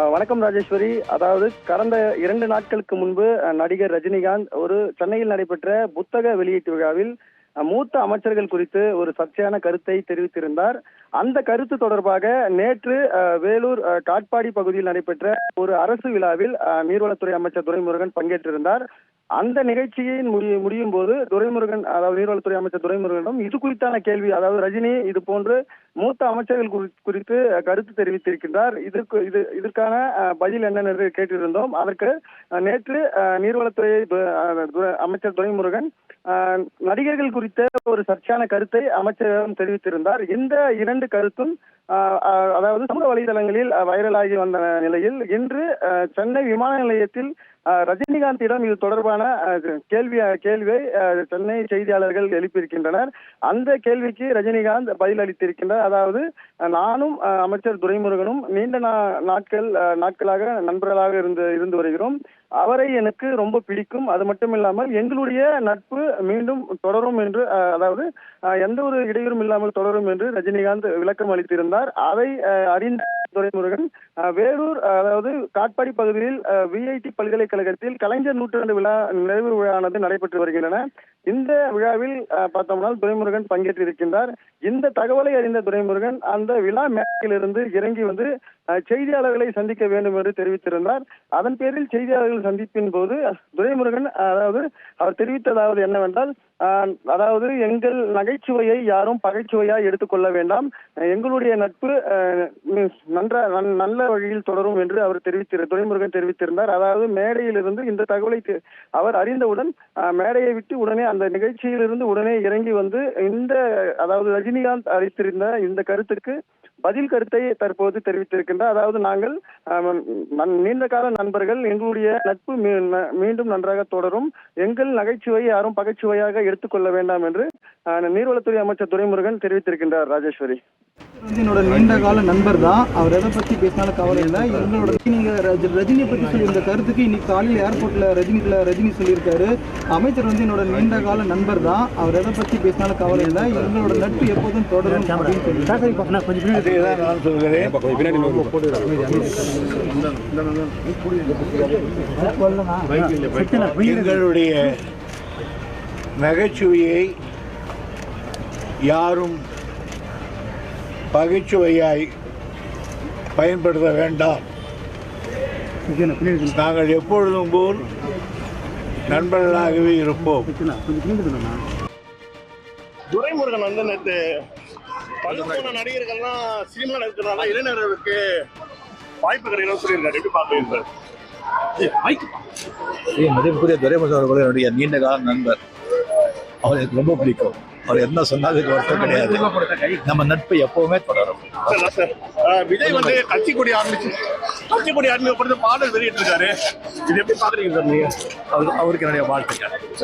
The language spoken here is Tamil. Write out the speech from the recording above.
வணக்கம் ராஜேஸ்வரி. அதாவது கடந்த 2 நாட்களுக்கு முன்பு நடிகர் ரஜினிகாந்த் ஒரு சென்னையில் நடைபெற்ற புத்தக வெளியீட்டு விழாவில் மூத்த அமைச்சர்கள் குறித்து ஒரு சர்ச்சையான கருத்தை தெரிவித்திருந்தார். அந்த கருத்து தொடர்பாக நேற்று வேலூர் காட்பாடி பகுதியில் நடைபெற்ற ஒரு அரசு விழாவில் நீர்வளத்துறை அமைச்சர் துரைமுருகன் பங்கேற்றிருந்தார். அந்த நிகழ்ச்சியின் முடியும் போது துரைமுருகன், அதாவது நீர்வளத்துறை அமைச்சர் துரைமுருகனிடம் இது குறித்தான கேள்வி, அதாவது ரஜினி இது போன்று மூத்த அமைச்சர்கள் குறித்து கருத்து தெரிவித்திருக்கின்றார், இதற்கான பதில் என்ன என்று கேட்டிருந்தோம். அதற்கு நேற்று நீர்வளத்துறை அமைச்சர் துரைமுருகன் நடிகர்கள் குறித்த ஒரு சர்ச்சையான கருத்தை அமைச்சரிடம் தெரிவித்திருந்தார். இந்த 2 கருத்தும் அதாவது சமூக வலைதளங்களில் வைரலாகி வந்த நிலையில் இன்று சென்னை விமான நிலையத்தில் ரஜினிகாந்திடம் இது தொடர்பான கேள்வியை சென்னை செய்தியாளர்கள் எழுப்பியிருக்கின்றனர். அந்த கேள்விக்கு ரஜினிகாந்த் பதில் அளித்திருக்கின்றார். அதாவது நானும் அமைச்சர் துரைமுருகனும் நீண்ட நாட்களாக நண்பர்களாக இருந்து வருகிறோம். அவரை எனக்கு ரொம்ப பிடிக்கும். அது மட்டும் இல்லாமல் எங்களுடைய நட்பு மீண்டும் தொடரும் என்று, அதாவது எந்த ஒரு இடையூறும் இல்லாமல் தொடரும் என்று ரஜினிகாந்த் விளக்கம் அளித்திருந்தார். அதை அறிந்த துரைமுருகன் வேலூர், அதாவது காட்பாடி பகுதியில் விஐடி பல்கலைக்கழகத்தில் கலைஞர் நூற்றாண்டு விழா நிறைவு விழானது நடைபெற்று வருகின்றன. இந்த விழாவில் பார்த்தோம்னா துரைமுருகன் பங்கேற்றிருக்கின்றார். இந்த தகவலை அறிந்த துரைமுருகன் அந்த விழா மேடையிலிருந்து இறங்கி வந்து செய்தியாளர்களை சந்திக்க வேண்டும் என்று தெரிவித்திருந்தார். அதன் பேரில் செய்தியாளர்கள் சந்திப்பின் போது துரைமுருகன் அவர் தெரிவித்ததாவது என்னவென்றால், அதாவது எங்கள் நகைச்சுவையை யாரும் பகைச்சுவையாய் எடுத்துக்கொள்ள வேண்டாம், எங்களுடைய நட்பு நல்ல வழியில் தொடரும் என்று அவர் துரைமுருகன் தெரிவித்திருந்தார். அதாவது மேடையிலிருந்து இந்த தகவலை அவர் அறிந்தவுடன் மேடையை விட்டு உடனே அந்த நிகழ்ச்சியிலிருந்து உடனே இறங்கி வந்து அதாவது ரஜினிகாந்த் அளித்திருந்த இந்த கருத்துக்கு பதில் கருத்தை தற்போது தெரிவித்திருக்கின்றார். அதாவது நாங்கள் நீண்ட கால நண்பர்கள், எங்களுடைய நட்பு மீண்டும் நன்றாக தொடரும், எங்கள் நகைச்சுவை யாரும் பகைச்சுவையாக எடுத்துக்கொள்ள வேண்டாம் என்று நீர்வளத்துறை அமைச்சர் துரைமுருகன் தெரிவித்திருக்கின்றார். ராஜேஸ்வரி, என்னோட நீண்ட கால நண்பர் தான். அவர் எதை பற்றி பேசினாலும் கவலை இல்லை. எங்களோட நீங்கள் ரஜினியை பற்றி சொல்லி இந்த கருத்துக்கு இன்னைக்கு காலையில் ஏர்போர்ட்டில் ரஜினி சொல்லியிருக்காரு. அமைச்சர் என்னோட நீண்ட கால நண்பர் தான். அவர் எதை பற்றி பேசினாலும் கவலை இல்லை, எங்களோட நட்பு எப்போதும் தொடரும் அப்படின்னு சொல்லி எங்களுடைய நகைச்சுவையை யாரும் பகைச்சுவையாய் பயன்படுத்த வேண்டாம். நாங்கள் எப்பொழுதும் போல் நண்பர்களாகவே இருப்போம். துரைமுருகன் நேற்று பல்வேறு நடிகர்கள்லாம் சினிமா நடிக்கிறதால இளைஞர்களுக்கு வாய்ப்பு கிடைக்கணும் சொல்லியிருந்தார். எப்படி பார்க்குறீங்க சார்? மதிப்புக்குரிய துரைமுருகன் அவர்கள் என்னுடைய நீண்ட கால நண்பர். அவர் எனக்கு ரொம்ப பிடிக்கும். அவர் என்ன சொன்னாலும் வருத்தம் கிடையாது. நம்ம நட்பு எப்பவுமே தொடரும். விஜய் கட்சி கொடி ஆரம்பிக்கப்படுது பாடல் வெளியிட்டிருக்காரு. இது எப்படி பாக்குறீங்க சார் நீங்க? அவருக்கு என்னுடைய வாழ்த்துக்கள்.